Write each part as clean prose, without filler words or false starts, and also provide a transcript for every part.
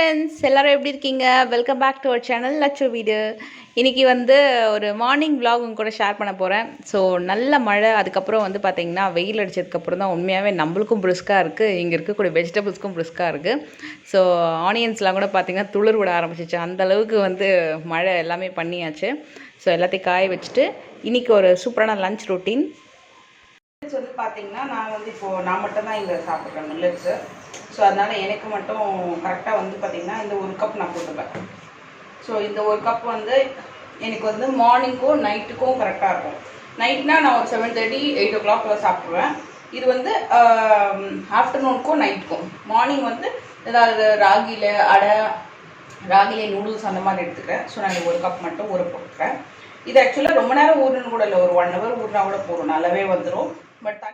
Friends எல்லாரும் எப்படி இருக்கீங்க? Welcome back to our channel Lachuveedu. இன்றைக்கி வந்து ஒரு மார்னிங் vlog உங்க கூட ஷேர் பண்ண போகிறேன். ஸோ நல்ல மழை, அதுக்கப்புறம் வந்து பார்த்திங்கன்னா வெயில் அடித்ததுக்கப்புறம் தான் உண்மையாகவே நம்மளுக்கும் பிரிஸ்காக இருக்குது, இங்கே இருக்கக்கூடிய வெஜிடபிள்ஸ்க்கும் பிரிஸ்காக இருக்குது. ஸோ ஆனியன்ஸ்லாம் கூட பார்த்திங்கன்னா துளிர் விட ஆரம்பிச்சிச்சு, அந்தளவுக்கு வந்து மழை எல்லாமே பண்ணியாச்சு. ஸோ எல்லாத்தையும் காய வச்சுட்டு இன்றைக்கி ஒரு சூப்பரான லஞ்ச் ரொட்டீன் வந்து பார்த்திங்கன்னா நான் மட்டும்தான் இங்கே சாப்பிட்றேன் மில்லட்ஸு. ஸோ அதனால் எனக்கு மட்டும் கரெக்டாக வந்து பார்த்திங்கன்னா இந்த ஒரு கப் நான் போட்டுப்பேன். ஸோ இந்த ஒரு கப் வந்து எனக்கு வந்து மார்னிங்க்கும் நைட்டுக்கும் கரெக்டாக இருக்கும். நைட்னால் நான் ஒரு 7:30 8 o'clock சாப்பிடுவேன். இது வந்து ஆஃப்டர்நூனுக்கும் நைட்டுக்கும். மார்னிங் வந்து ஏதாவது ராகியில் நூடுல்ஸ் அந்த மாதிரி எடுத்துக்கிறேன். ஸோ நான் ஒரு கப் மட்டும் ஊற போட்டுக்கிறேன். இது ஆக்சுவலாக ரொம்ப நேரம் ஊறணும் கூட இல்லை, ஒரு 1 hour ஊறினா கூட போதும், நல்லாவே வந்துடும். பட்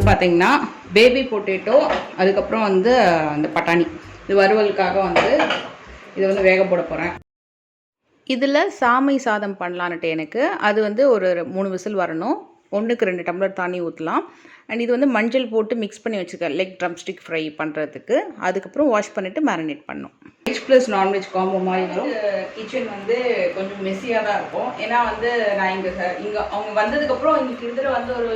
பார்த்தீங்கன்னா பேபி பொட்டேட்டோ, அதுக்கப்புறம் வந்து அந்த பட்டாணி, இது வறுவலுக்காக வந்து இதை வந்து வேக போட போகிறேன். இதில் சாமை சாதம் பண்ணலான்ட்டு எனக்கு அது வந்து ஒரு 3 விசில் வரணும். 1க்கு 2 டம்ளர் தண்ணி ஊற்றலாம். அண்ட் இது வந்து மஞ்சள் போட்டு மிக்ஸ் பண்ணி வச்சுருக்கேன் லெக் ட்ரம்ஸ்டிக் ஃப்ரை பண்ணுறதுக்கு. அதுக்கப்புறம் வாஷ் பண்ணிவிட்டு மேரினேட் பண்ணணும். வெஜ் ப்ளஸ் நான்வெஜ் காம்போ மாதிரி வரும். கிச்சன் வந்து கொஞ்சம் மெஸ்ஸியாக தான் இருக்கும். ஏன்னா வந்து நான் இங்கே அவங்க வந்ததுக்கப்புறம் இங்கே கிட்டத்தட்ட வந்து ஒரு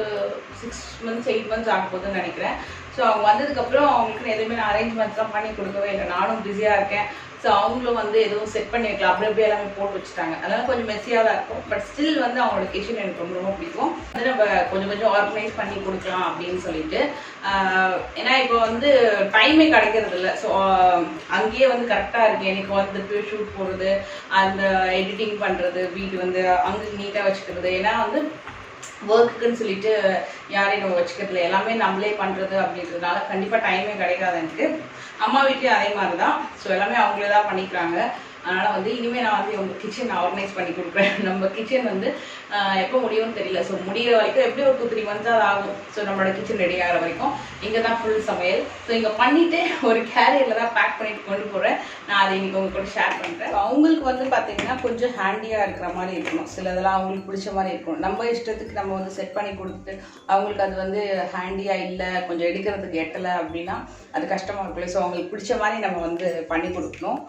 6 months 8 months ஆக போகுதுன்னு நினைக்கிறேன். ஸோ அவங்க வந்ததுக்கப்புறம் அவங்களுக்கு எதுவுமே நான் அரேஞ்ச்மெண்ட்ஸ்லாம் பண்ணி கொடுக்கவே இல்லை. நானும் பிஸியாக இருக்கேன். ஸோ அவங்களும் வந்து எதுவும் செட் பண்ணி வைக்கலாம், அப்படி எல்லாமே போட்டு வச்சுட்டாங்க. அதனால கொஞ்சம் மெஸ்ஸியாக தான் இருக்கும். பட் ஸ்டில் வந்து அவங்களோட கிச்சன் எனக்கு ரொம்ப ரொம்ப பிடிக்கும். வந்து நம்ம கொஞ்சம் ஆர்கனைஸ் பண்ணி கொடுக்கலாம் அப்படின்னு சொல்லிட்டு. ஏன்னா இப்போ வந்து டைமே கிடைக்கிறது இல்லை. ஸோ அங்கேயே வந்து கரெக்டாக இருக்குது எனக்கு வந்து ஷூட் போடுறது, அந்த எடிட்டிங் பண்ணுறது, வீடு வந்து அங்கே நீட்டாக வச்சுக்கிறது. ஏன்னா வந்து ஒர்க்குன்னு சொல்லிட்டு யாரையும் நம்ம வச்சுக்கிறதுல, எல்லாமே நம்மளே பண்ணுறது அப்படின்றதுனால கண்டிப்பாக டைமே கிடைக்காது எனக்கு. அம்மா வீட்லேயும் அதே மாதிரி தான். ஸோ எல்லாமே அவங்களே தான் பண்ணிக்கிறாங்க. அதனால் வந்து இனிமேல் நான் வந்து உங்கள் கிச்சன் ஆர்கனைஸ் பண்ணி கொடுக்குறேன். நம்ம கிச்சன் வந்து எப்போ முடியும்னு தெரியல. ஸோ முடிகிற வரைக்கும் எப்படி ஒரு 2-3 months அது ஆகும். ஸோ நம்மளோட கிச்சன் ரெடி ஆகிற வரைக்கும் இங்கே தான் ஃபுல் சமையல். ஸோ இங்கே பண்ணிவிட்டு ஒரு கேரியரில் தான் பேக் பண்ணிட்டு கொண்டு போகிறேன். நான் அதை இன்றைக்கி உங்க கூட ஷேர் பண்ணுறேன். அவங்களுக்கு வந்து பார்த்திங்கன்னா கொஞ்சம் ஹேண்டியாக இருக்கிற மாதிரி இருக்கணும். சிலதெல்லாம் அவங்களுக்கு பிடிச்ச மாதிரி இருக்கணும். நம்ம இஷ்டத்துக்கு நம்ம வந்து செட் பண்ணி கொடுத்துட்டு அவங்களுக்கு அது வந்து ஹேண்டியாக இல்லை, கொஞ்சம் எடுக்கிறதுக்கு எட்டலை அப்படின்னா அது கஷ்டமாக இருக்குல்ல. ஸோ அவங்களுக்கு பிடிச்ச மாதிரி நம்ம வந்து பண்ணி கொடுக்கணும்.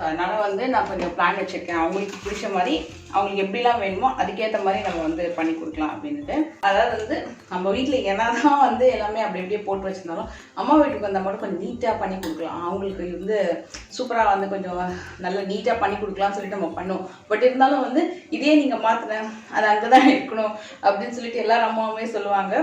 அதனால் வந்து நான் கொஞ்சம் பிளான் வச்சுருக்கேன். அவங்களுக்கு பிடிச்ச மாதிரி அவங்களுக்கு எப்படிலாம் வேணுமோ அதுக்கேற்ற மாதிரி நம்ம வந்து பண்ணி கொடுக்கலாம் அப்படின்ட்டு. அதாவது வந்து நம்ம வீட்டில் என்ன தான் வந்து எல்லாமே அப்படி எப்படியே போட்டு வச்சுருந்தாலும் அம்மா வீட்டுக்கு வந்தால் மட்டும் கொஞ்சம் நீட்டாக பண்ணி கொடுக்கலாம். அவங்களுக்கு வந்து சூப்பராக வந்து கொஞ்சம் நல்லா நீட்டாக பண்ணி கொடுக்கலாம்னு சொல்லிட்டு நம்ம பண்ணுவோம். பட் இருந்தாலும் வந்து இதே நீங்கள் மாற்றினேன் அது அங்கே தான் இருக்கணும் அப்படின்னு சொல்லிட்டு எல்லாரும் அம்மாவுமே சொல்லுவாங்க.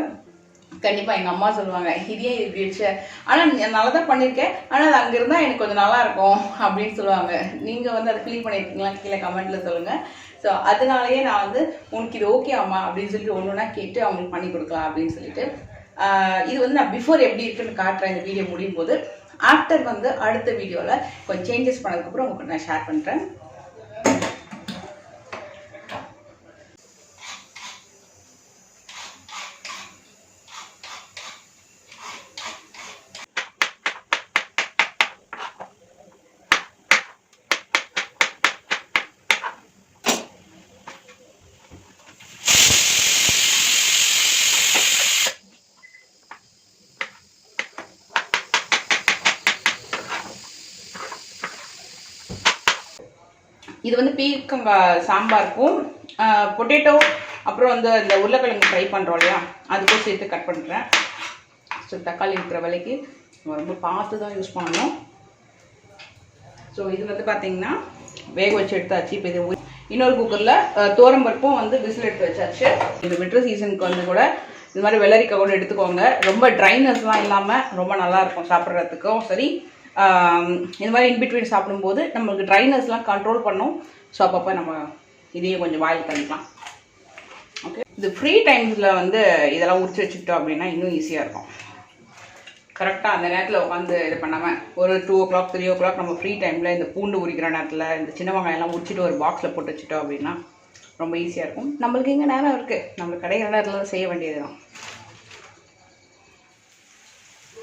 கண்டிப்பாக எங்கள் அம்மா சொல்லுவாங்க, இதே இப்படி வச்சு, ஆனால் நல்லா தான் பண்ணியிருக்கேன், ஆனால் அது அங்கே இருந்தால் எனக்கு கொஞ்சம் நல்லா இருக்கும் அப்படின்னு சொல்லுவாங்க. நீங்கள் வந்து அதை ஃபீல் பண்ணியிருக்கீங்களா கீழே கமெண்ட்டில் சொல்லுங்கள். ஸோ அதனாலேயே நான் வந்து உனக்கு இது ஓகே அம்மா அப்படின்னு சொல்லிட்டு ஒன்று ஒன்றா கேட்டு அவங்களுக்கு பண்ணி கொடுக்கலாம் அப்படின்னு சொல்லிட்டு. இது வந்து நான் பிஃபோர் எப்படி இருக்குன்னு காட்டுறேன் இந்த வீடியோ முடியும் போது. ஆஃப்டர் வந்து அடுத்த வீடியோவில் கொஞ்சம் சேஞ்சஸ் பண்ணதுக்கப்புறம் உங்களுக்கு நான் ஷேர் பண்ணுறேன். இது வந்து பீர்க்கங்காய் சாம்பாருக்கும் பொட்டேட்டோ அப்புறம் வந்து இந்த உருளைக்கிழங்கு ஃப்ரை பண்ணுறோம் இல்லையா, அதுக்கும் சேர்த்து கட் பண்ணுறேன். ஸோ தக்காளி இருக்கிற விலைக்கு ரொம்ப பார்த்து தான் யூஸ் பண்ணணும். ஸோ இது வந்து பார்த்திங்கன்னா வேக வச்சு எடுத்தாச்சு. இப்போ இது இன்னொரு குக்கரில் தோரம்பருப்பும் வந்து விசில் எடுத்து வச்சாச்சு. இந்த வின்டர் சீசனுக்கு வந்து கூட இது மாதிரி வெள்ளரிக்காய் கூட எடுத்துக்கோங்க. ரொம்ப ட்ரைனஸ்லாம் இல்லாமல் ரொம்ப நல்லாயிருக்கும் சாப்பிட்றதுக்கும் சரி. இந்த மாதிரி இன்பிட்வீன் சாப்பிடும்போது நம்மளுக்கு ட்ரைனஸ்லாம் கண்ட்ரோல் பண்ணும். ஸோ அப்பப்போ நம்ம இதையே கொஞ்சம் வாயில் பண்ணிக்கலாம். ஓகே, இது ஃப்ரீ டைம்ஸில் வந்து இதெல்லாம் உரிச்சு வச்சுக்கிட்டோம் அப்படின்னா இன்னும் ஈஸியாக இருக்கும். கரெக்டாக அந்த நேரத்தில் உட்காந்து இது பண்ணாமல் ஒரு 2 o'clock 3 o'clock நம்ம ஃப்ரீ டைமில் இந்த பூண்டு உரிக்கிற நேரத்தில் இந்த சின்ன வெங்காயம்லாம் உரிச்சிட்டு ஒரு பாக்ஸில் போட்டு வச்சுட்டோம் அப்படின்னா ரொம்ப ஈஸியாக இருக்கும். நம்மளுக்கு இங்கே நேரம் இருக்குது, நம்மளுக்கு கிடைக்கிற நேரத்தில் செய்ய வேண்டியது தான்.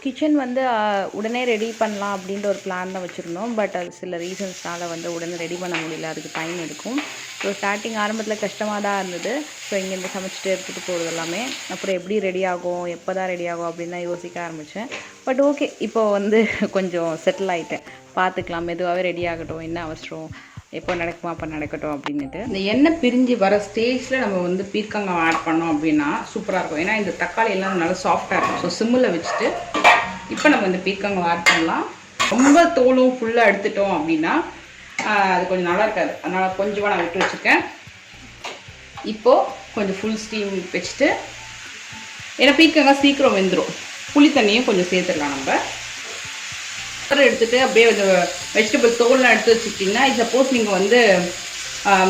கிச்சன் வந்து உடனே ரெடி பண்ணலாம் அப்படின்ற ஒரு பிளான் தான் வச்சுருந்தோம். பட் அது சில ரீசன்ஸ்னால் வந்து உடனே ரெடி பண்ண முடியல, அதுக்கு டைம் எடுக்கும். ஸோ ஸ்டார்டிங் ஆரம்பத்தில் கஷ்டமாக தான் இருந்தது. ஸோ இங்கேருந்து சமைச்சிட்டு எடுத்துகிட்டு போகிறது எல்லாமே. அப்புறம் எப்படி ரெடி ஆகும், எப்போ தான் ரெடி ஆகும் அப்படின்னு தான் யோசிக்க ஆரம்பித்தேன். பட் ஓகே, இப்போ வந்து கொஞ்சம் செட்டில் ஆகிட்டேன். பார்த்துக்கலாம், மெதுவாகவே ரெடி ஆகட்டும், என்ன அவசரம், எப்போ நடக்குமா அப்போ நடக்கட்டும் அப்படின்ட்டு. இந்த எண்ணெய் பிரிஞ்சு வர ஸ்டேஜில் நம்ம வந்து பீர்க்கங்காய் ஆட் பண்ணோம் அப்படின்னா சூப்பராக இருக்கும். ஏன்னா இந்த தக்காளி எல்லாம் நல்லா சாஃப்டாக இருக்கும். ஸோ சிம்மில் வச்சுட்டு இப்போ நம்ம இந்த பீர்க்கங்காய் ஆட் பண்ணலாம். ரொம்ப தோலும் ஃபுல்லாக எடுத்துட்டோம் அப்படின்னா அது கொஞ்சம் நல்லா இருக்காது. அதனால் கொஞ்சமாக நான் விட்டு வச்சுருக்கேன். இப்போது கொஞ்சம் ஃபுல் ஸ்டீம் வச்சுட்டு, ஏன்னா பீர்க்கங்காய் சீக்கிரம் வெந்துடும். புளி தண்ணியும் கொஞ்சம் சேர்த்துடலாம். நம்ம எடுத்துகிட்டு அப்படியே அந்த வெஜிடபிள் தோல்லாம் எடுத்து வச்சுக்கிட்டிங்கன்னா, சப்போஸ் நீங்கள் வந்து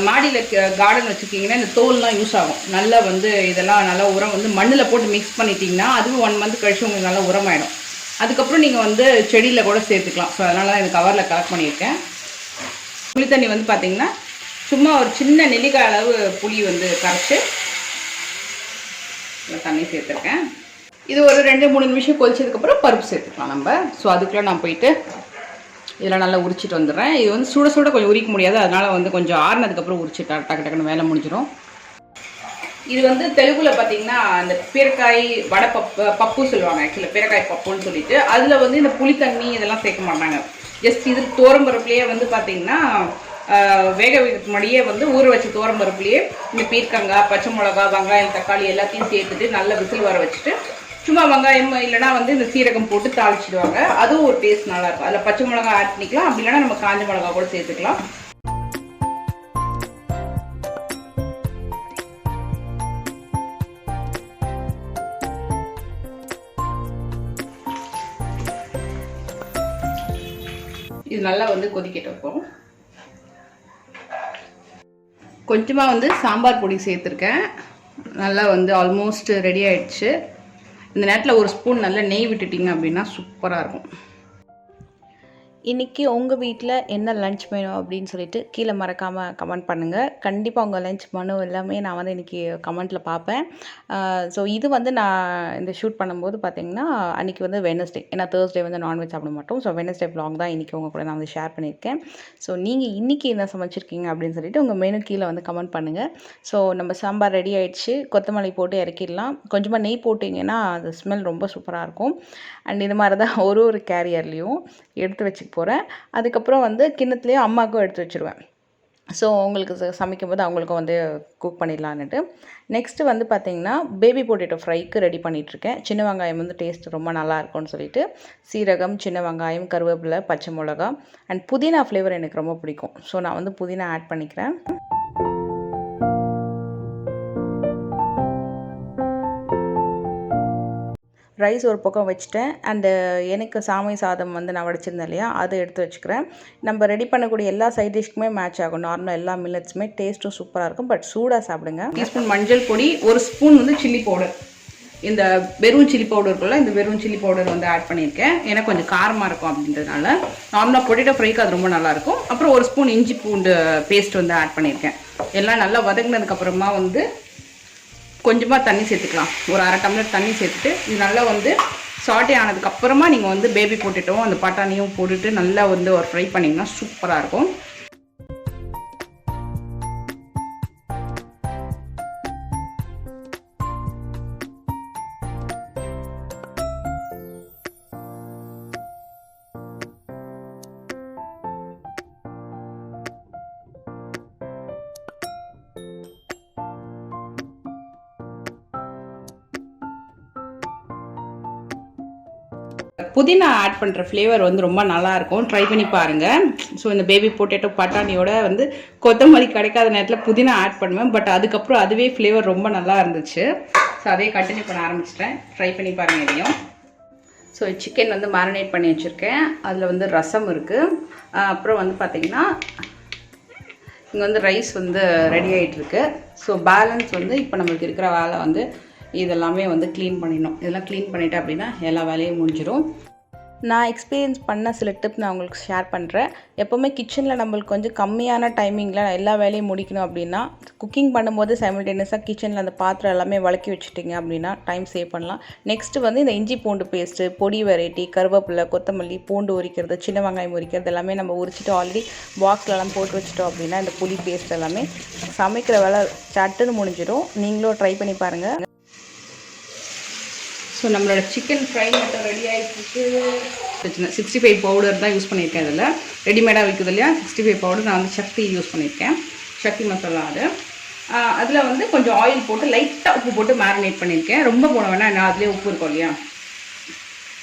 மாடியில் கார்டன் வச்சுருக்கீங்கன்னா இந்த தோல்லாம் யூஸ் ஆகும். நல்லா வந்து இதெல்லாம் நல்லா உரம் வந்து மண்ணில் போட்டு மிக்ஸ் பண்ணிட்டீங்கன்னா அதுவும் 1 மந்த் கழிச்சு உங்களுக்கு நல்லா உரமாயிடும். அதுக்கப்புறம் நீங்கள் வந்து செடியில் கூட சேர்த்துக்கலாம். ஸோ அதனால தான் இந்த கவரில் கலெக்ட் பண்ணியிருக்கேன். புளி தண்ணி வந்து பார்த்திங்கன்னா சும்மா ஒரு சின்ன நெல்லிக்காய் அளவு புளி வந்து கரைச்சி தண்ணி சேர்த்துருக்கேன். இது ஒரு 2-3 நிமிஷம் கொதிச்சதுக்கப்புறம் பருப்பு சேர்த்துக்கலாம் நம்ம. ஸோ அதுக்குள்ளே நான் போயிட்டு இதெல்லாம் நல்லா உரிச்சிட்டு வந்துடுறேன். இது வந்து சுட சுட கொஞ்சம் உரிக்க முடியாது, அதனால் வந்து கொஞ்சம் ஆறுனதுக்கப்புறம் உரிச்சிட்டா டக்கு டக்குன்னு வேலை முடிஞ்சிடும். இது வந்து தெலுங்குல பார்த்தீங்கன்னா அந்த பீரக்காய் வடை பப்பு சொல்லுவாங்க. ஆக்சுவலாக பீரக்காய் பப்புன்னு சொல்லிட்டு அதில் வந்து இந்த புளி தண்ணி இதெல்லாம் சேர்க்க மாட்டாங்க. ஜஸ்ட் இது தோரம்பருப்புலேயே வந்து பார்த்தீங்கன்னா வேக வைக்கிறதுக்கு முன்னாடியே வந்து ஊற வச்ச தோரம்பருப்புலேயே இந்த பீர்க்கங்காய், பச்சை மிளகா, வெங்காயம், தக்காளி எல்லாத்தையும் சேர்த்துட்டு நல்லா விசில் வர வச்சுட்டு சும்மா வெங்காயம் இல்லைனா வந்து இந்த சீரகம் போட்டு தாளிச்சிடுவாங்க. அதுவும் ஒரு டேஸ்ட் நல்லாயிருக்கும். அதில் பச்சை மிளகா ஆட் பண்ணிக்கலாம், அப்படி இல்லைனா நம்ம காஞ்ச மிளகா கூட சேர்த்துக்கலாம். இது நல்லா வந்து கொதிக்கிட்டு வைப்போம். கொஞ்சமாக வந்து சாம்பார் பொடி சேர்த்துருக்கேன். நல்லா வந்து ஆல்மோஸ்ட் ரெடி ஆகிடுச்சு. இந்த நேரத்தில் ஒரு ஸ்பூன் நல்லா நெய் விட்டுட்டிங்க அப்படின்னா சூப்பராக இருக்கும். இன்றைக்கி உங்கள் வீட்டில் என்ன லன்ச் மெனு அப்படின்னு சொல்லிட்டு கீழே மறக்காமல் கமெண்ட் பண்ணுங்கள். கண்டிப்பாக உங்கள் லன்ச் மெனு எல்லாமே நான் வந்து இன்றைக்கி கமெண்ட்டில் பார்ப்பேன். ஸோ இது வந்து நான் இந்த ஷூட் பண்ணும்போது பார்த்திங்கன்னா அன்றைக்கி வந்து வெட்னஸ்டே, ஏன்னா தேர்ஸ்டே வந்து நான்வெஜ் சாப்பிட மாட்டோம். ஸோ வெட்னஸ்டே வ்ளாக் தான் இன்றைக்கி உங்கள் கூட நான் வந்து ஷேர் பண்ணியிருக்கேன். ஸோ நீங்கள் இன்றைக்கி என்ன சமைச்சிருக்கீங்க அப்படின்னு சொல்லிட்டு உங்கள் மெனு கீழே வந்து கமெண்ட் பண்ணுங்கள். ஸோ நம்ம சாம்பார் ரெடி ஆகிடுச்சு. கொத்தமல்லி போட்டு இறக்கிடலாம். கொஞ்சமாக நெய் போட்டிங்கன்னா அது ஸ்மெல் ரொம்ப சூப்பராக இருக்கும். அண்ட் இது மாதிரி தான் ஒரு கேரியர்லேயும் எடுத்து வச்சுக்க போகிறேன். அதுக்கப்புறம் வந்து கிண்ணத்துலேயே அம்மாவுக்கும் எடுத்து வச்சுருவேன். ஸோ அவங்களுக்கு சமைக்கும் போது அவங்களுக்கும் வந்து குக் பண்ணிடலான்னுட்டு. நெக்ஸ்ட்டு வந்து பார்த்திங்கன்னா பேபி பொட்டேட்டோ ஃப்ரைக்கு ரெடி பண்ணிகிட்ருக்கேன். சின்ன வெங்காயம் வந்து டேஸ்ட் ரொம்ப நல்லா இருக்கும்னு சொல்லிட்டு சீரகம், சின்ன வெங்காயம், கருவேப்பிலை, பச்சை மிளகா அண்ட் புதினா ஃப்ளேவர் எனக்கு ரொம்ப பிடிக்கும். ஸோ நான் வந்து புதினா ஆட் பண்ணிக்கிறேன். ரைஸ் ஒரு பக்கம் வச்சுட்டேன். அண்டு எனக்கு சாமை சாதம் வந்து நான் வடிச்சிருந்தேன் இல்லையா, அதை எடுத்து வச்சுக்கிறேன். நம்ம ரெடி பண்ணக்கூடிய எல்லா சைட் டிஷ்க்குமே மேட்ச் ஆகும். நார்மலாக எல்லா மில்லட்ஸுமே டேஸ்ட்டும் சூப்பராக இருக்கும். பட் சூடாக சாப்பிடுங்க. டீஸ்பூன் மஞ்சள் பொடி, 1 ஸ்பூன் வந்து சில்லி பவுடர். இந்த வெறும் சில்லி பவுடர் இருக்குல்ல, இந்த வெறும் சில்லி பவுடர் வந்து ஆட் பண்ணியிருக்கேன். ஏன்னா கொஞ்சம் காரமாக இருக்கும் அப்படின்றதுனால. நார்மலாக பொட்டேட்டோ ஃப்ரைக்கு அது ரொம்ப நல்லாயிருக்கும். அப்புறம் 1 ஸ்பூன் இஞ்சி பூண்டு பேஸ்ட் வந்து ஆட் பண்ணியிருக்கேன். எல்லாம் நல்லா வதங்கினதுக்கப்புறமா வந்து கொஞ்சமாக தண்ணி சேர்த்துக்கலாம். ஒரு 1/2 டம்ளர் தண்ணி சேர்த்துட்டு இது நல்லா வந்து சாட்டே ஆனதுக்கப்புறமா நீங்கள் வந்து பேபி பொட்டேட்டோவும் அந்த பட்டாணியும் போட்டுட்டு நல்லா வந்து ஒரு ஃப்ரை பண்ணிங்கன்னா சூப்பராக இருக்கும். புதினா ஆட் பண்ணுற ஃப்ளேவர் வந்து ரொம்ப நல்லாயிருக்கும். ட்ரை பண்ணி பாருங்கள். ஸோ இந்த பேபி பொட்டேட்டோ பட்டாணியோட வந்து கொத்தமல்லி கிடைக்காத நேரத்தில் புதினா ஆட் பண்ணுவேன். பட் அதுக்கப்புறம் அதுவே ஃப்ளேவர் ரொம்ப நல்லா இருந்துச்சு. ஸோ அதே கண்டினியூ பண்ண ஆரம்பிச்சிட்டேன். ட்ரை பண்ணி பாருங்கள் இதையும். ஸோ சிக்கன் வந்து மேரினேட் பண்ணி வச்சுருக்கேன். அதில் வந்து ரசம் இருக்குது. அப்புறம் வந்து பார்த்திங்கன்னா இங்கே வந்து ரைஸ் வந்து ரெடி ஆகிட்டுருக்கு. ஸோ பேலன்ஸ் வந்து இப்போ நம்மளுக்கு இருக்கிற வேலை வந்து இதெல்லாமே வந்து க்ளீன் பண்ணிடணும். இதெல்லாம் க்ளீன் பண்ணிட்டேன் அப்படின்னா எல்லா வேலையும் முடிஞ்சிடும். நான் எக்ஸ்பீரியன்ஸ் பண்ண சில டிப் நான் உங்களுக்கு ஷேர் பண்ணுறேன். எப்போவுமே கிச்சனில் நம்மளுக்கு கொஞ்சம் கம்மியான டைமிங்கில் எல்லா வேலையும் முடிக்கணும் அப்படின்னா, குக்கிங் பண்ணும்போது சைமல்டேனியஸாக கிச்சனில் அந்த பாத்திரம் எல்லாமே வளக்கி வச்சுட்டிங்க அப்படின்னா டைம் சேவ் பண்ணலாம். நெக்ஸ்ட்டு வந்து இந்த இஞ்சி பூண்டு பேஸ்ட்டு, பொடி வெரைட்டி, கருவேப்பிலை, கொத்தமல்லி, பூண்டு உரிக்கிறது, சின்ன வெங்காயம் உரிக்கிறது எல்லாமே நம்ம உரிச்சிட்டு ஆல்ரெடி பாக்ஸ்லலாம் போட்டு வச்சிட்டோம் அப்படின்னா இந்த புளி பேஸ்ட் எல்லாமே சமைக்கிற வேலை சட்டுன்னு முடிஞ்சிடும். நீங்களும் ட்ரை பண்ணி பாருங்கள். ஸோ நம்மளோட சிக்கன் ஃப்ரை மட்டும் ரெடி ஆகிட்டு 65 பவுடர் தான் யூஸ் பண்ணியிருக்கேன். இதில் ரெடிமேடாக விற்குது இல்லையா 65 பவுடர் நான் வந்து சக்தி யூஸ் பண்ணியிருக்கேன். சக்தி மசாலா அதில் வந்து கொஞ்சம் ஆயில் போட்டு லைட்டாக உப்பு போட்டு மேரினேட் பண்ணியிருக்கேன். ரொம்ப போட வேணாம், ஏன்னா அதுலேயே உப்பு இருக்கும் இல்லையா.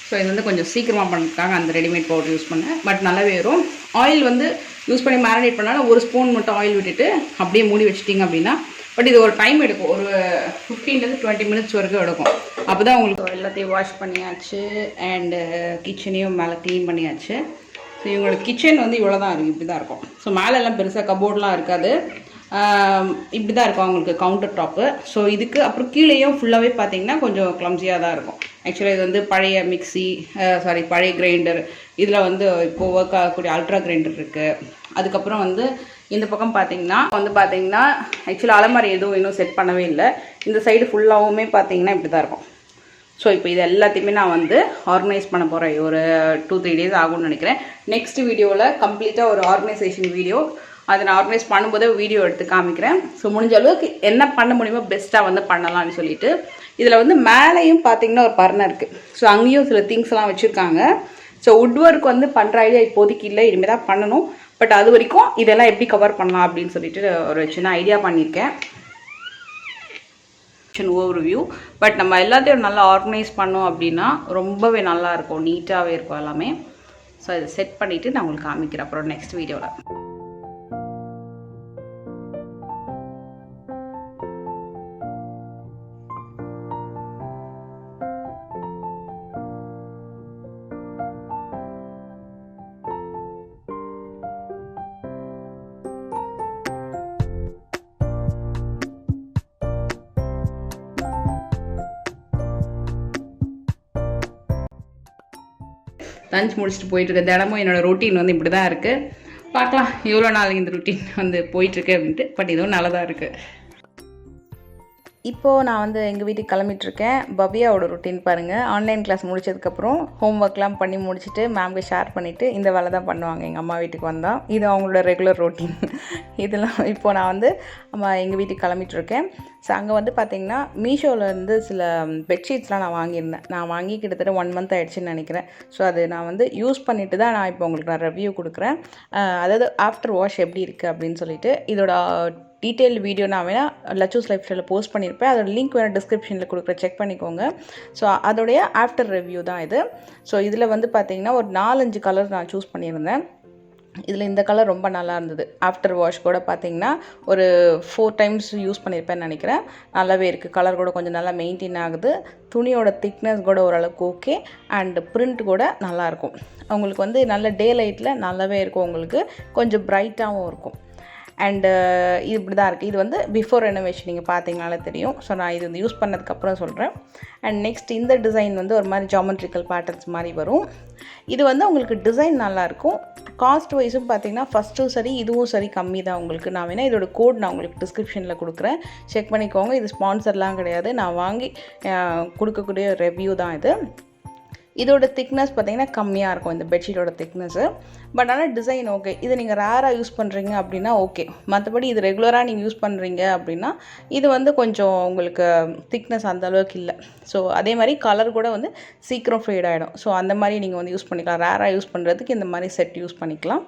ஸோ இது வந்து கொஞ்சம் சீக்கிரமாக பண்ணுறதுக்காக அந்த ரெடிமேட் பவுடர் யூஸ் பண்ணேன். பட் நல்லாவே வரும். ஆயில் வந்து யூஸ் பண்ணி மேரினேட் பண்ணாலும் ஒரு ஸ்பூன் மட்டும் ஆயில் விட்டுட்டு அப்படியே மூடி வச்சிட்டிங்க அப்படின்னா, பட் இது ஒரு டைம் எடுக்கும், ஒரு 15-20 மினிட்ஸ் வரைக்கும் எடுக்கும். அப்போ தான் உங்களுக்கு எல்லாத்தையும் வாஷ் பண்ணியாச்சு அண்டு கிச்சனையும் மேலே க்ளீன் பண்ணியாச்சு. ஸோ இவங்களோட கிச்சன் வந்து இவ்வளோ தான் இருக்கும், இப்படி தான் இருக்கும். ஸோ மேலெல்லாம் பெருசாக கபோர்ட்லாம் இருக்காது, இப்படி தான் இருக்கும் அவங்களுக்கு கவுண்டர் டாப்பு. ஸோ இதுக்கு அப்புறம் கீழேயும் ஃபுல்லாகவே பார்த்தீங்கன்னா கொஞ்சம் க்ளம்ஸியாக தான் இருக்கும். ஆக்சுவலாக இது வந்து பழைய மிக்சி, பழைய கிரைண்டர், இதில் வந்து இப்போது ஒர்க் ஆகக்கூடிய அல்ட்ரா கிரைண்டர் இருக்குது. அதுக்கப்புறம் வந்து இந்த பக்கம் பார்த்தீங்கன்னா ஆக்சுவலாக அலமாரி எதுவும் இன்னும் செட் பண்ணவே இல்லை. இந்த சைடு ஃபுல்லாகவுமே பார்த்தீங்கன்னா இப்படி தான் இருக்கும். ஸோ இப்போ இது எல்லாத்தையுமே நான் வந்து ஆர்கனைஸ் பண்ண போகிறேன். ஒரு 2-3 டேஸ் ஆகும்னு நினைக்கிறேன். நெக்ஸ்ட் வீடியோவில் கம்ப்ளீட்டாக ஒரு ஆர்கனைசேஷன் வீடியோ, அதை நான் ஆர்கனைஸ் பண்ணும்போதே வீடியோ எடுத்து காமிக்கிறேன். ஸோ முடிஞ்ச அளவுக்கு என்ன பண்ண முடியுமோ பெஸ்ட்டாக வந்து பண்ணலாம்னு சொல்லிட்டு, இதில் வந்து மேலேயும் பார்த்தீங்கன்னா ஒரு பர்னர் இருக்குது. ஸோ அங்கேயும் சில திங்ஸ்லாம் வச்சுருக்காங்க. ஸோ வுட் ஒர்க் வந்து பண்ணுற ஐடியா இப்போதைக்கு இல்லை, இனிமேல் தான் பண்ணணும். பட் அது வரைக்கும் இதெல்லாம் எப்படி கவர் பண்ணலாம் அப்படின்னு சொல்லிட்டு ஒரு சின்ன ஐடியா பண்ணியிருக்கேன். ஓவர்வியூ. பட் நம்ம எல்லாத்தையும் நல்லா ஆர்கனைஸ் பண்ணோம் அப்படின்னா ரொம்பவே நல்லாயிருக்கும், நீட்டாகவே இருக்கும் எல்லாமே. ஸோ இதை செட் பண்ணிவிட்டு நான் உங்களுக்கு காமிக்கிறேன் அப்புறம் நெக்ஸ்ட் வீடியோவில். லஞ்ச் முடிச்சுட்டு போயிட்டுருக்கு. தினமும் என்னோடய ரொட்டீன் வந்து இப்படி தான் இருக்குது. பார்க்கலாம் எவ்வளோ நாள் இந்த ரொட்டீன் வந்து போயிட்டுருக்கு அப்படின்ட்டு. பட் இதுவும் நல்லா தான் இருக்குது. இப்போது நான் வந்து எங்கள் வீட்டுக்கு கிளம்பிட்டுருக்கேன். பவ்யாவோட ரொட்டீன் பாருங்கள். ஆன்லைன் கிளாஸ் முடிச்சதுக்கப்புறம் ஹோம் ஒர்க்லாம் பண்ணி முடிச்சுட்டு மேம்க்கு ஷேர் பண்ணிவிட்டு இந்த வேலை தான் பண்ணுவாங்க எங்கள் அம்மா வீட்டுக்கு வந்தால். இது அவங்களோட ரெகுலர் ரொட்டீன். இதெல்லாம் இப்போது நான் வந்து எங்கள் வீட்டுக்கு கிளம்பிட்டுருக்கேன். ஸோ அங்கே வந்து பார்த்திங்கன்னா மீஷோவிலேருந்து சில பெட்ஷீட்ஸ்லாம் நான் வாங்கியிருந்தேன். நான் வாங்கி கிட்டத்தட்ட 1 மந்த் ஆகிடுச்சின்னு நினைக்கிறேன். ஸோ அது நான் வந்து யூஸ் பண்ணிவிட்டு தான் நான் இப்போ உங்களுக்கு நான் ரிவ்யூ கொடுக்குறேன். அதாவது ஆஃப்டர் வாஷ் எப்படி இருக்குது அப்படின்னு சொல்லிட்டு. இதோட டீட்டெயில் வீடியோ நான் வேணால் லச்சூஸ் லைஃப் ஸ்டைலில் போஸ்ட் பண்ணியிருப்பேன். அதோட லிங்க் வேணால் டிஸ்கிரிப்ஷனில் கொடுக்குற, செக் பண்ணிக்கோங்க. ஸோ அதோடைய ஆஃப்டர் ரிவ்யூ தான் இது. ஸோ இதில் வந்து பார்த்திங்கன்னா ஒரு 4-5 கலர் நான் சூஸ் பண்ணியிருந்தேன். இதில் இந்த கலர் ரொம்ப நல்லா இருந்தது. ஆஃப்டர் வாஷ் கூட பார்த்திங்கன்னா ஒரு 4 டைம்ஸ் யூஸ் பண்ணியிருப்பேன்னு நினைக்கிறேன். நல்லாவே இருக்குது. கலர் கூட கொஞ்சம் நல்லா மெயின்டைன் ஆகுது. துணியோட திக்னஸ் கூட ஓரளவுக்கு ஓகே. அண்டு பிரிண்ட் கூட நல்லாயிருக்கும். உங்களுக்கு வந்து நல்ல டே லைட்டில் நல்லாவே இருக்கும். உங்களுக்கு கொஞ்சம் ப்ரைட்டாகவும் இருக்கும். அண்டு இது இப்படி தான் இருக்குது. இது வந்து பிஃபோர் ரெனோவேஷன் நீங்கள் பார்த்தீங்கனாலே தெரியும். ஸோ நான் இது வந்து யூஸ் பண்ணதுக்கப்புறம் சொல்கிறேன். அண்ட் நெக்ஸ்ட் இந்த டிசைன் வந்து ஒரு மாதிரி ஜாமெட்ரிக்கல் பேட்டர்ன்ஸ் மாதிரி வரும். இது வந்து உங்களுக்கு டிசைன் நல்லாயிருக்கும். காஸ்ட் வைஸும் பார்த்தீங்கன்னா ஃபஸ்ட்டும் சரி இதுவும் சரி கம்மி தான் உங்களுக்கு. நான் வேணால் இதோட கோட் நான் உங்களுக்கு டிஸ்கிரிப்ஷனில் கொடுக்குறேன், செக் பண்ணிக்கோங்க. இது ஸ்பான்சர்லாம் கிடையாது, நான் வாங்கி கொடுக்கக்கூடிய ரிவ்யூ தான் இது. இதோட திக்னஸ் பார்த்திங்கன்னா கம்மியாக இருக்கும் இந்த பெட்ஷீட்டோட திக்னஸ்ஸு. பட் ஆனால் டிசைன் ஓகே. இது நீங்கள் ரேராக யூஸ் பண்ணுறீங்க அப்படின்னா ஓகே. மற்றபடி இது ரெகுலராக நீங்கள் யூஸ் பண்ணுறீங்க அப்படின்னா இது வந்து கொஞ்சம் உங்களுக்கு திக்னஸ் அந்த அளவுக்கு இல்லை. ஸோ அதே மாதிரி கலர் கூட வந்து சீக்கிரம் ஃபேட் ஆகிடும். ஸோ அந்த மாதிரி நீங்கள் வந்து யூஸ் பண்ணிக்கலாம். ரேராக யூஸ் பண்ணுறதுக்கு இந்த மாதிரி செட் யூஸ் பண்ணிக்கலாம்.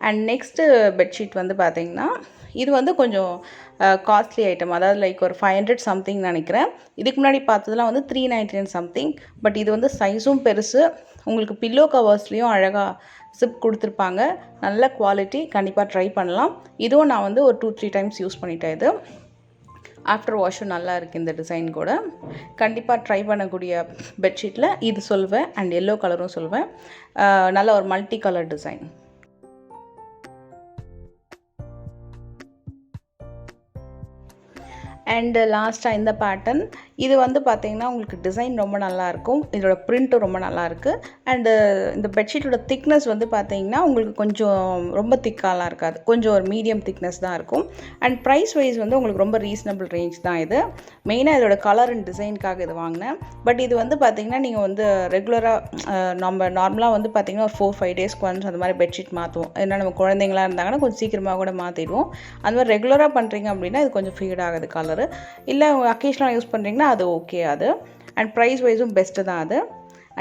அண்ட் நெக்ஸ்ட்டு பெட்ஷீட் வந்து பார்த்திங்கன்னா இது வந்து கொஞ்சம் காஸ்ட்லி ஐட்டம். அதாவது லைக் ஒரு 500 சம்திங் நினைக்கிறேன். இதுக்கு முன்னாடி பார்த்ததுலாம் வந்து 399 சம்திங். பட் இது வந்து சைஸும் பெருசு. உங்களுக்கு பில்லோ கவர்ஸ்லேயும் அழகாக சிப் கொடுத்துருப்பாங்க. நல்ல குவாலிட்டி, கண்டிப்பாக ட்ரை பண்ணலாம். இதுவும் நான் வந்து ஒரு 2-3 டைம்ஸ் யூஸ் பண்ணிட்டேன். இது ஆஃப்டர் வாஷும் நல்லா இருக்குது. இந்த டிசைன் கூட கண்டிப்பாக ட்ரை பண்ணக்கூடிய பெட்ஷீட்டில் இது சொல்வேன். அண்ட் எல்லோ கலரும் சொல்வேன். நல்ல ஒரு மல்டி கலர் டிசைன். அண்டு லாஸ்ட்டாக இந்த பேட்டர்ன். இது வந்து பார்த்திங்கன்னா உங்களுக்கு டிசைன் ரொம்ப நல்லாயிருக்கும், இதோட பிரிண்ட்டும் ரொம்ப நல்லாயிருக்கு. அண்டு இந்த பெட்ஷீட்டோட திக்னஸ் வந்து பார்த்திங்கன்னா உங்களுக்கு கொஞ்சம் ரொம்ப திக்காலாம் இருக்காது, கொஞ்சம் ஒரு மீடியம் திக்னஸ் தான் இருக்கும். அண்ட் ப்ரைஸ் வைஸ் வந்து உங்களுக்கு ரொம்ப ரீசனபிள் ரேஞ்ச் தான் இது. மெயினாக இதோட கலர் அண்ட் டிசைனுக்காக இது வாங்கினேன். பட் இது வந்து பார்த்திங்கன்னா நீங்கள் வந்து ரெகுலராக நம்ம நார்மலாக வந்து பார்த்திங்கன்னா ஒரு 4-5 டேஸ்க்கு ஒன்ஸ் அந்த மாதிரி பெட்ஷீட் மாற்றுவோம். ஏன்னா நம்ம குழந்தைங்களாக இருந்தாங்கன்னா கொஞ்சம் சீக்கிரமாக கூட மாற்றிடுவோம். அந்த மாதிரி ரெகுலராக பண்ணுறீங்க அப்படின்னா இது கொஞ்சம் ஃபீட் ஆகுது கலரு. இல்லை அக்கேஷனலாக யூஸ் பண்ணுறீங்கன்னா அது ஓகே அது. அண்ட் ப்ரைஸ் வைஸும் பெஸ்ட்டு தான் அது.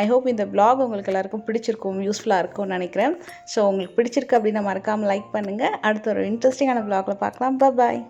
ஐ ஹோப் இந்த vlog உங்களுக்கு எல்லாருக்கும் பிடிச்சிருக்கும், யூஸ்ஃபுல்லாக இருக்கும்னு நினைக்கிறேன். ஸோ உங்களுக்கு பிடிச்சிருக்கு அப்படின்னா மறக்காமல் லைக் பண்ணுங்கள். அடுத்த ஒரு இன்ட்ரெஸ்டிங்கான vlogல பார்க்கலாம். பாய்.